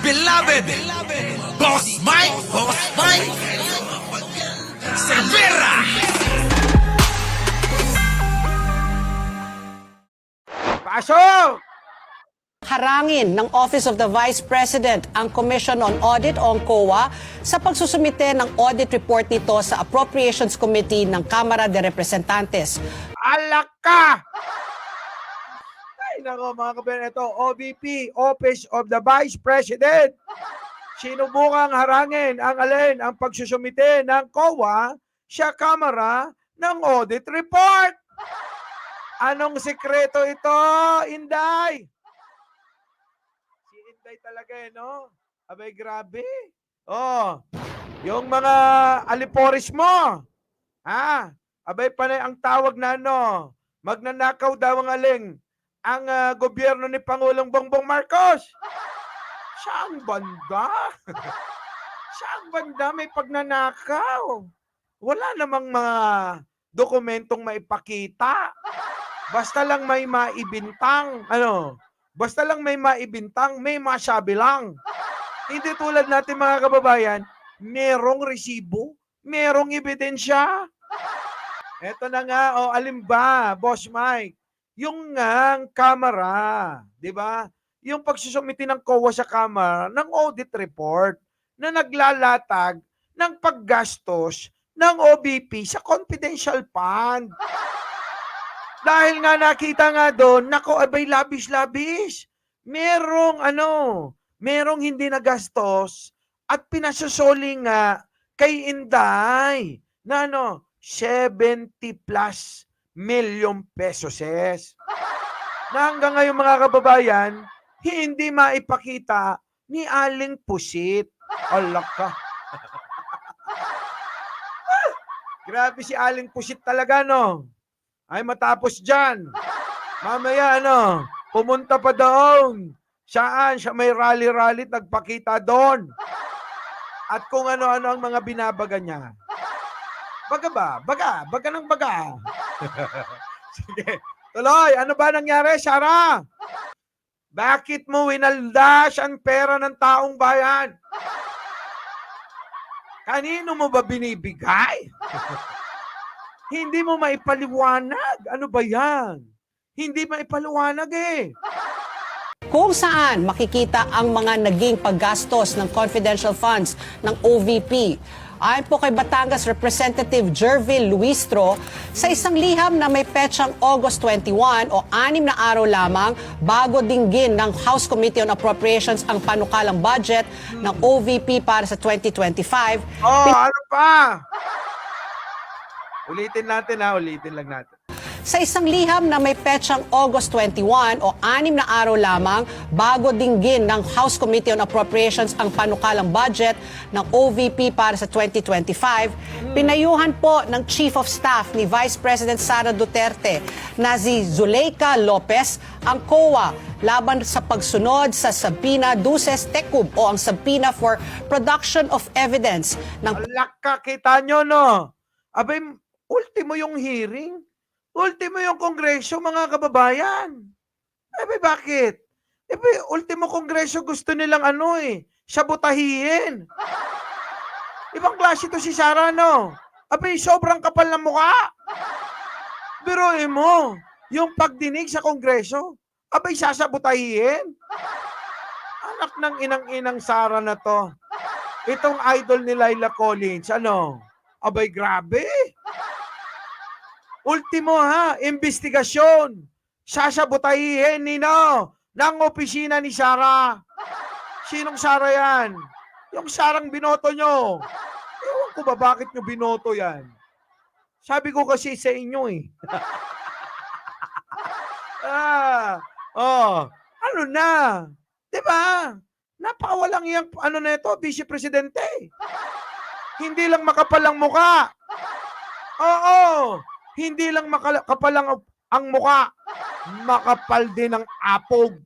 beloved Boss Mike Cervera. Pasok! Harangin ng Office of the Vice President ang Commission on Audit o ang COA sa pagsusumite ng audit report nito sa Appropriations Committee ng Kamara de Representantes. Alak ka! Ay nako mga kabayan, ito OVP, Office of the Vice President. Sinubukang harangin ang pagsusumite ng COA sa Kamara ng Audit Report. Anong sekreto ito, Inday? Si Inday talaga no? Abay, grabe. Oh, yung mga alipores mo. Abay, panay ang tawag na magnanakaw daw ang gobyerno ni Pangulong Bongbong Marcos. Saang banda? Saang banda may pagnanakaw? Wala namang mga dokumentong maipakita. Basta lang may maibintang, basta lang may maibintang, may masabi lang. Hindi tulad natin mga kababayan, merong resibo, merong ebidensya. Eto na nga, alin ba, Boss Mike? Yung Kamara, di ba? Yung pagsusumiti ng COA sa Kamara ng audit report na naglalatag ng paggastos ng OBP sa confidential fund. Dahil nga nakita nga doon, nako, abay, labis-labis. Merong hindi nagastos at pinasosoli nga kay Inday na 70 plus million pesos. Na hanggang ngayon mga kababayan, hindi maipakita ni Aling Pusit. Alak ka. Grabe si Aling Pusit talaga, Ay matapos dyan, mamaya pumunta pa doon. Saan? Siya may rally-rally, nagpakita doon. At kung ano-ano ang mga binabaga niya. Baga ba? Baga ng baga. Sige, tuloy. Ano ba nangyari, Sarah? Bakit mo winaldas ang pera ng taong bayan? Kanino mo ba binibigay? Hindi mo maipaliwanag. Ano ba yan? Hindi maipaliwanag Kung saan makikita ang mga naging paggastos ng confidential funds ng OVP. Ayon po kay Batangas Representative Jervil Luistro, sa isang liham na may petsang August 21 o 6 na araw lamang bago dinggin ng House Committee on Appropriations ang panukalang budget ng OVP para sa 2025. Ano pa? Ulitin natin ulitin lang natin. Sa isang liham na may petsang August 21 o 6 na araw lamang bago dinggin ng House Committee on Appropriations ang panukalang budget ng OVP para sa 2025, pinayuhan po ng Chief of Staff ni Vice President Sara Duterte na si Zuleika Lopez ang COA laban sa pagsunod sa Subpoena Duces Tecum o ang Subpoena for Production of Evidence ng Alak ka, kita nyo Abay, ultimo yung hearing. Ultimo yung kongreso, mga kababayan. Bakit? Ultimo kongreso gusto nilang sabutahihin. Ibang klase to si Sara, sobrang kapal ng mukha. Biruin mo, yung pagdinig sa kongreso, sasabutahihin. Anak ng inang-inang Sara na to. Itong idol ni Laila Collins, grabe. Ultimo investigasyon. Sasabutahihin ng opisina ni Sara. Sinong Sara yan? Yung Sarang binoto nyo. Ewan ko ba bakit nyo binoto yan? Sabi ko kasi sa inyo ano na? Diba? Napakawalang yung Vice Presidente. Hindi lang makapal ang muka. Hindi lang makapal ang muka. Makapal din ang apog.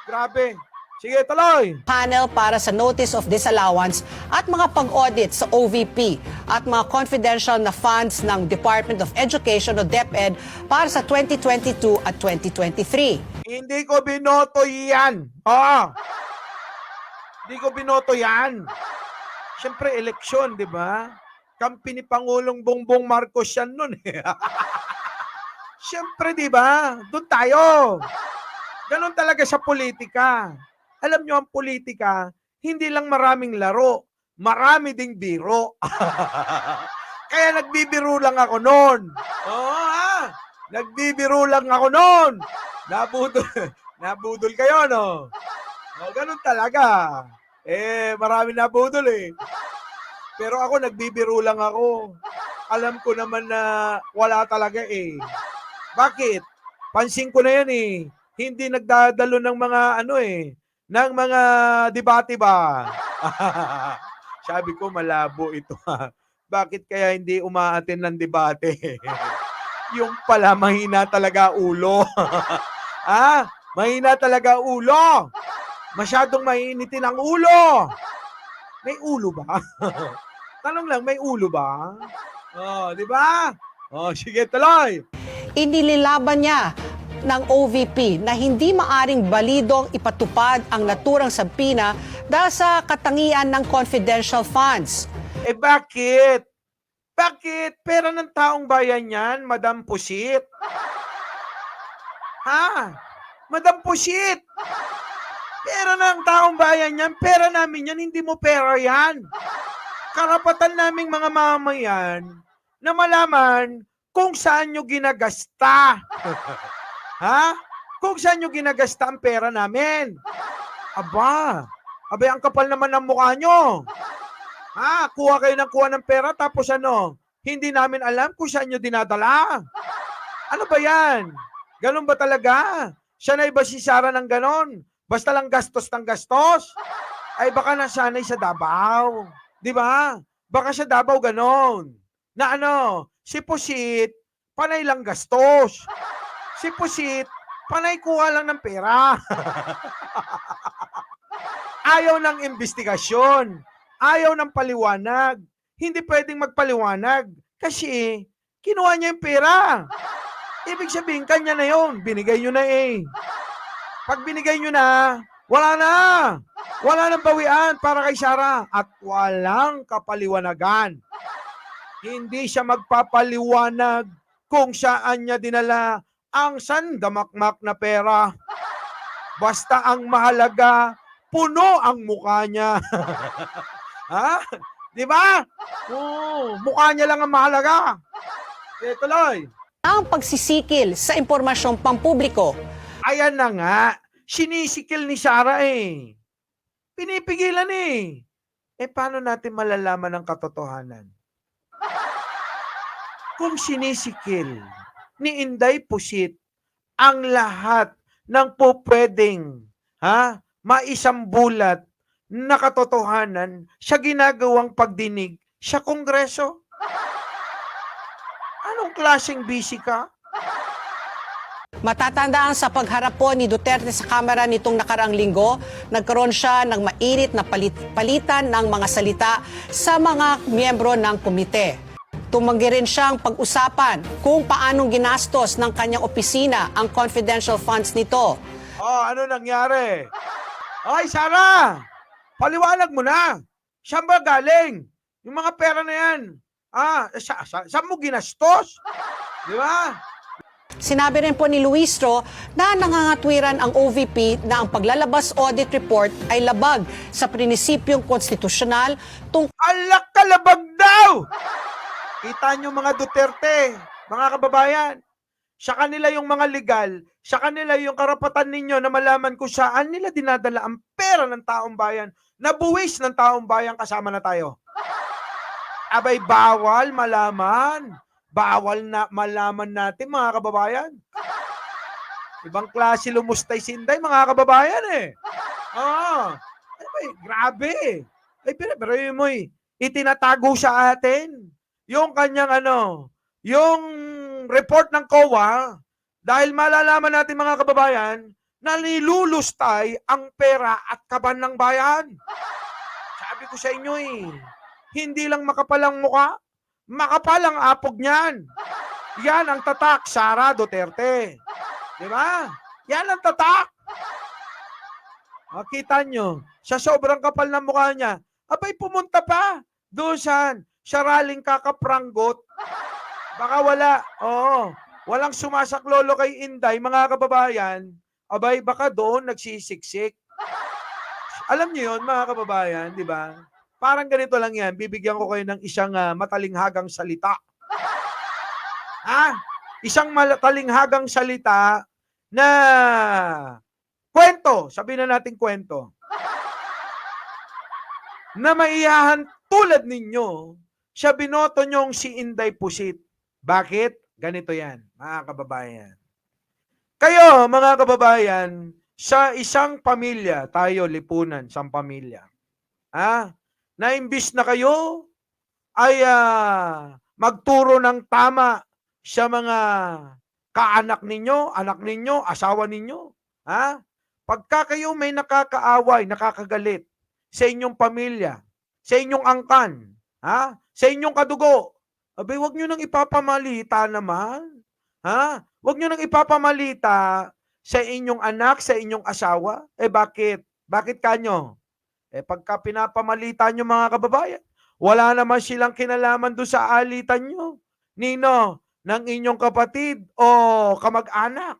Grabe. Sige, tuloy. Panel para sa Notice of Disallowance at mga pag-audit sa OVP at mga confidential na funds ng Department of Education o DepEd para sa 2022 at 2023. Hindi ko binoto yan. Di ko binoto yan. Siyempre, eleksyon, di ba? Kampi ni Pangulong Bongbong Marcos yan nun eh. Siyempre, di ba? Doon tayo. Ganon talaga sa politika. Alam nyo, ang politika, hindi lang maraming laro, marami ding biro. Kaya nagbibiro lang ako noon. Oo ha? Nagbibiro lang ako noon. Nabudol kayo, no? O, ganun talaga. Marami nabudol eh. Pero ako, nagbibiro lang ako. Alam ko naman na wala talaga eh. Bakit? Pansin ko na yan eh. Hindi nagdadalo ng mga ng mga debate ba? Sabi ko, malabo ito ha. Bakit kaya hindi umaattend ng debate? Yung pala, mahina talaga ulo. Ha? Mahina talaga ulo. Masyadong mainitin ang ulo. May ulo ba? Tanong lang, may ulo ba? Oh, di ba? Oh, sige, tuloy. Inililaban niya ng OVP na hindi maaring balidong ipatupad ang naturang sabpina dahil sa katangian ng confidential funds. Bakit? Bakit? Pera ng taong bayan yan, Madam Pusit. Ha? Madam Pusit. Pera ng taong bayan yan, pera namin yan, hindi mo pera yan. Karapatan naming mga mamayan na malaman kung saan nyo ginagasta. Ha? Kung saan nyo ginagasta ang pera namin. Aba, ang kapal naman ng mukha nyo. Ha? Kuha kayo ng kuha ng pera tapos hindi namin alam kung saan nyo dinadala. Ano ba yan? Ganon ba talaga? Siya na iba si Sara ng ganon? Basta lang gastos ng gastos? Ay baka nasanay sa Davao. Di ba? Baka sa Davao ganon. Na si Pusit, panay lang gastos. Si Pusit, panay kuha lang ng pera. Ayaw ng investigasyon. Ayaw ng paliwanag. Hindi pwedeng magpaliwanag kasi kinuha niya yung pera. Ibig sabihin, kanya na yun. Binigay nyo na eh. Pag binigay nyo na, wala na. Wala nang bawian para kay Sara. At walang kapaliwanagan. Hindi siya magpapaliwanag kung saan niya dinala ang sandamakmak na pera. Basta ang mahalaga, puno ang mukha niya. Ha? Di ba? Mukha niya lang ang mahalaga. Tuloy. Ang pagsisikil sa impormasyong pampubliko. Ayan na nga. Sinisikil ni Sara eh. Pinipigilan eh. Paano natin malalaman ang katotohanan? Kung sinisikil ni Inday Pusit ang lahat ng pupwedeng maisambulat na katotohanan sa ginagawang pagdinig sa Kongreso? Anong klaseng busy ka? Matatandaan sa pagharap po ni Duterte sa Kamara nitong nakaraang linggo, nagkaroon siya ng mainit na palitan ng mga salita sa mga miyembro ng komite. Tumanggi rin siyang pag-usapan kung paanong ginastos ng kanyang opisina ang confidential funds nito. Ano nangyari? Ay, Sara! Paliwanag mo na! Saan ba galing? Yung mga pera na yan. Saan mo ginastos? Di ba? Sinabi rin po ni Luistro na nangangatwiran ang OVP na ang paglalabas audit report ay labag sa prinsipyong konstitusyonal Alak kalabag daw! Kita nyo mga Duterte, mga kababayan, sa kanila yung mga legal, sa kanila yung karapatan ninyo na malaman kung saan nila dinadala ang pera ng taong bayan, na buwis ng taong bayan kasama na tayo. Abay, bawal malaman. Bawal na malaman natin, mga kababayan. Ibang klase lumustay si Inday, mga kababayan eh. Grabe. Pero yun mo itinatago sa atin. Yung kanyang yung report ng COA, dahil malalaman natin, mga kababayan, na nilulustay ang pera at kaban ng bayan. Sabi ko sa inyo hindi lang makapalang mukha, makapalang apog niyan. Yan ang tatak, Sara Duterte. Di ba? Yan ang tatak. Kita nyo, sa sobrang kapal ng mukha niya, abay pumunta pa doon sa raling kakapranggot. Baka wala. Oo. Walang sumasaklolo kay Inday, mga kababayan. Abay, baka doon nagsisiksik. Alam niyo yun, mga kababayan, di ba? Parang ganito lang yan. Bibigyan ko kayo ng isang matalinghagang salita. Isang matalinghagang salita na kwento. Sabihin na natin kwento. Na maiyahan tulad ninyo sa binoto nyong si Inday Pusit. Bakit? Ganito yan, mga kababayan. Kayo, mga kababayan, sa isang pamilya, tayo lipunan, isang pamilya. Na imbis na kayo ay magturo ng tama sa mga kaanak ninyo, asawa ninyo. Pagka kayo may nakakaaway, nakakagalit sa inyong pamilya, sa inyong angkan, sa inyong kadugo, abay, wag nyo nang ipapamalita naman. Wag nyo nang ipapamalita sa inyong anak, sa inyong asawa. Bakit? Bakit kanyo? Pagka pinapamalita nyo, mga kababayan, wala naman silang kinalaman doon sa alitan nyo. Nino, ng inyong kapatid o kamag-anak.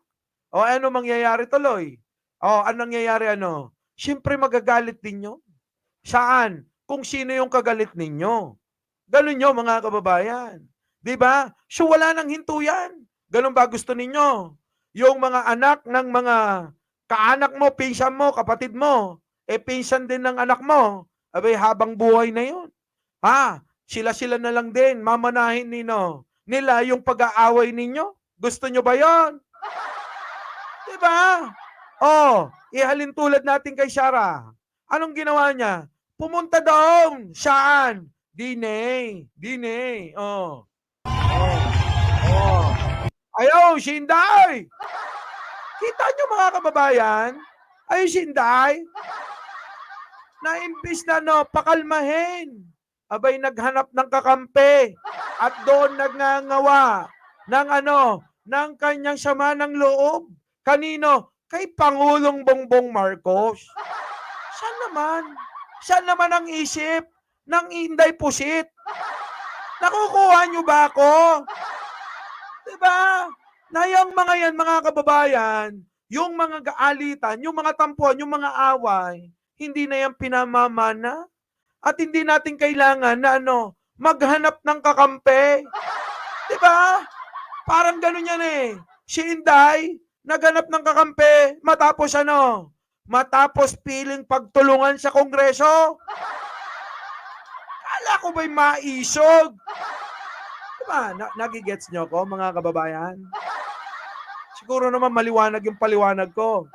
O ano mangyayari tuloy? Anong nangyayari ano? Siyempre magagalit ninyo. Saan? Kung sino yung kagalit ninyo. Ganun nyo, mga kababayan. Diba? So wala nang hinto yan. Ganun ba gusto ninyo? Yung mga anak ng mga kaanak mo, pinsan mo, kapatid mo, pinsan din ng anak mo, abay habang buhay na yun. Sila-sila na lang din, mamanahin nila yung pag-aaway ninyo. Gusto nyo ba yon? Diba? Ihalin tulad natin kay Sarah. Anong ginawa niya? Pumunta doon. Saan? Dine. Ayaw, si Inday. Kita nyo, mga kababayan? Ay, si Inday. Na imbis na pakalmahin. Abay, naghanap ng kakampi. At doon nagngangawa ng kanyang sama ng loob. Kanino? Kay Pangulong Bongbong Marcos. Saan naman ang isip ng Inday Pusit? Nakukuha nyo ba ako? Diba? Na yung mga yan, mga kababayan, yung mga gaalitan, yung mga tampuan, yung mga away, hindi na yan pinamamana. At hindi natin kailangan na maghanap ng kakampi. Diba? Parang ganun yan eh. Si Inday, naghanap ng kakampi, matapos matapos piling pagtulungan sa Kongreso. Kala ko ba'y maisog? Diba? Nagigets nyo ko, mga kababayan? Siguro naman maliwanag yung paliwanag ko.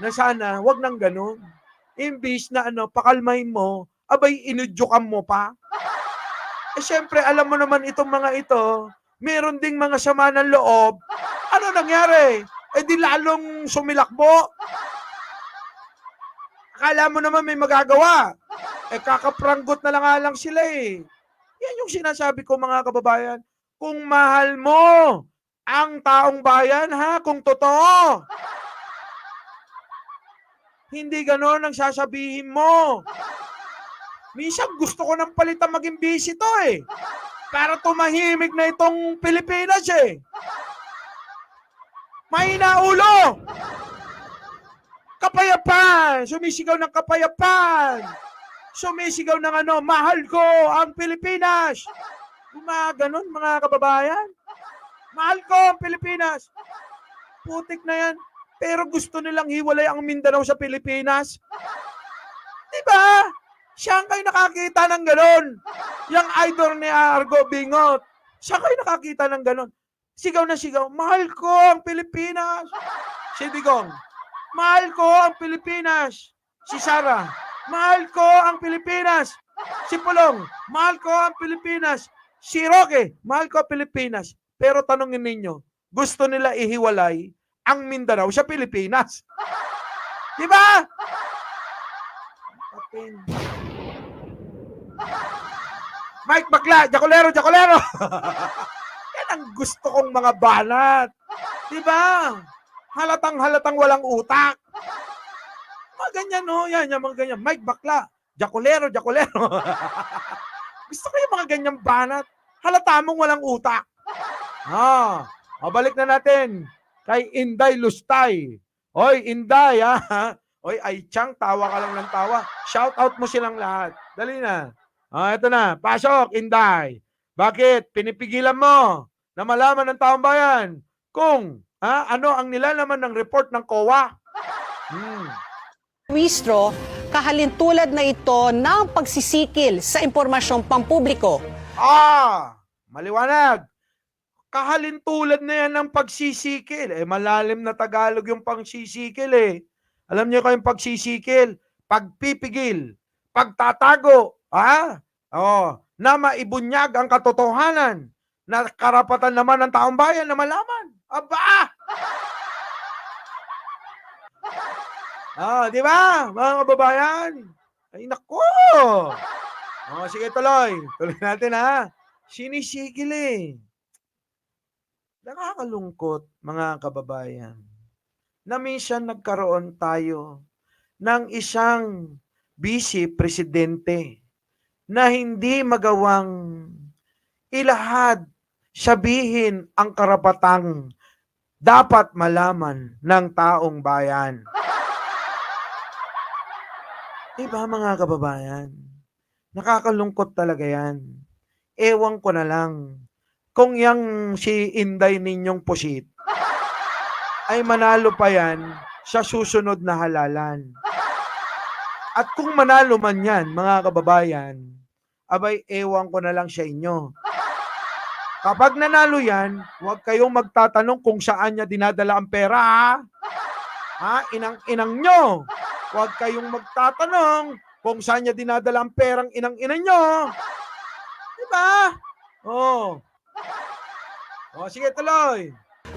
Na sana, wag nang ganun. Imbis na pakalmahin mo, abay inudyukan mo pa. Siyempre, alam mo naman itong mga ito, meron ding mga sama ng loob. Ano nangyari? Di lalong sumilakbo. Akala mo naman may magagawa. Kakapranggot na lang sila eh. Yan yung sinasabi ko, mga kababayan. Kung mahal mo ang taong bayan, kung totoo. Hindi ganon ang sasabihin mo. Minsan gusto ko ng palitan maging busy to eh. Para tumahimik na itong Pilipinas eh. Mahina ulo. Kapayapaan. Sumisigaw ng kapayapaan. Sumisigaw ng mahal ko ang Pilipinas. Mga ganon, mga kababayan. Mahal ko ang Pilipinas. Putik na yan. Pero gusto nilang hiwalay ang Mindanao sa Pilipinas. Diba? Saan kayo nakakita ng ganon? Yung idol ni Argo Bingot. Saan kayo nakakita ng ganon? Sigaw na sigaw, mahal ko ang Pilipinas. Si Digong, mahal ko ang Pilipinas. Si Sarah, mahal ko ang Pilipinas. Si Pulong, mahal ko ang Pilipinas. Si Roque, mahal ko ang Pilipinas. Pero tanongin ninyo, gusto nila ihiwalay ang Mindanao sa Pilipinas. Diba? Mike Bakla, Jacolero. Yan ang gusto kong mga banat. Diba? Halatang walang utak. Mga ganyan, no? Yan, yung mga ganyan. Mike Bakla. Jacolero, Jacolero. Gusto ko yung mga ganyang banat. Halata mong walang utak. Balik na natin kay Inday Lustay. Hoy, Inday, ha? Hoy, ay Chang, tawa ka lang ng tawa. Shout out mo silang lahat. Dali na. Ito na. Pasok, Inday. Bakit? Pinipigilan mo na malaman ng taong bayan kung ano ang nilalaman ng report ng COA. Ministro, kahalintulad na ito ng pagsisikil sa impormasyong pampubliko. Maliwanag. Kahalintulad na yan ng pagsisikil. Malalim na Tagalog yung pagsisikil eh. Alam niyo kayong pagsisikil, pagpipigil, pagtatago, na maibunyag ang katotohanan na karapatan naman ng taong bayan na malaman. Aba! Di ba, mga kababayan? Ay, naku! Sige, tuloy. Tuloy natin, Sinisigil eh. Nakakalungkot, mga kababayan, na minsan nagkaroon tayo ng isang vice presidente na hindi magawang ilahad, sabihin ang karapatang dapat malaman ng taong bayan. Diba, mga kababayan? Nakakalungkot talaga yan. Ewan ko na lang kung yang si Inday ninyong pusit ay manalo pa yan sa susunod na halalan. At kung manalo man yan, mga kababayan, abay, ewan ko na lang sa inyo. Kapag nanalo yan, huwag kayong magtatanong kung saan niya dinadala ang pera, inang-inang nyo. Huwag kayong magtatanong kung saan niya dinadala ang perang inang-inang nyo. Diba? Sige, tuloy.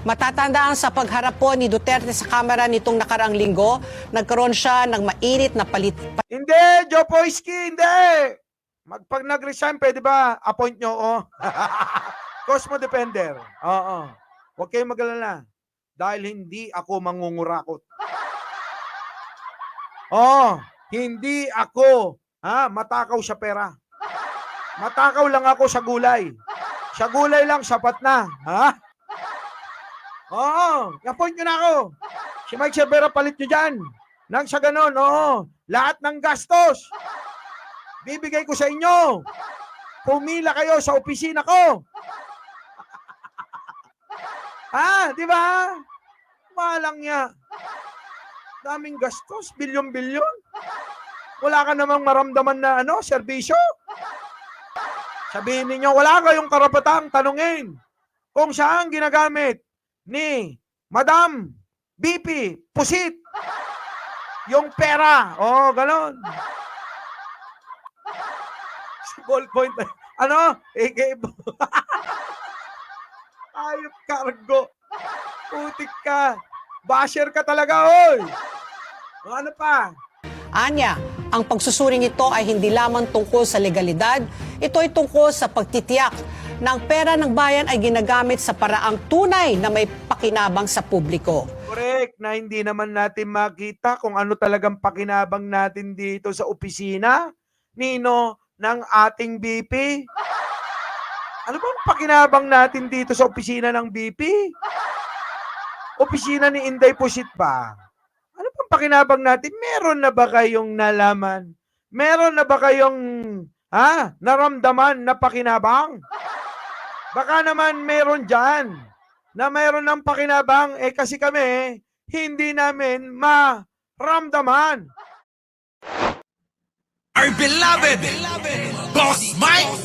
Matatandaan sa pagharap po ni Duterte sa kamera nitong nakaraang linggo, nagkaroon siya ng mainit na Hindi, Joe Poisky, hindi. Pag nag-resign, pwede ba appoint nyo, Cosmo Defender. Huwag kayong magalala. Dahil hindi ako mangungurakot. Hindi ako, matakaw sa pera. Matakaw lang ako sa gulay. Sa gulay lang, sapat na. I-appoint nyo na ako. Si Mike Cervera, palit nyo dyan. Nang sa ganon, lahat ng gastos, bibigay ko sa inyo. Pumila kayo sa opisina ko. Di ba? Malang niya. Daming gastos, bilyon-bilyon. Wala ka namang maramdaman na serbisyo. Sabihin ninyo, wala kayong karapatang tanungin kung saan ginagamit ni Madam BP Pusit yung pera. Ganon. Ballpoint. Ayop kargo. Putik ka. Basher ka talaga, oy. Ano pa? Anya, ang pagsusuring ito ay hindi lamang tungkol sa legalidad, ito ay tungkol sa pagtitiyak ng pera ng bayan ay ginagamit sa paraang tunay na may pakinabang sa publiko. Correct, na hindi naman natin makita kung ano talagang pakinabang natin dito sa opisina, Nino, ng ating BP. Ano bang pakinabang natin dito sa opisina ng BP? Opisina ni Inday Pusit ba? Ano bang pakinabang natin? Meron na ba kayong nalaman? Meron na ba kayong naramdaman na pakinabang? Baka naman meron dyan na meron ng pakinabang kasi kami hindi namin maramdaman. Our beloved Boss Mike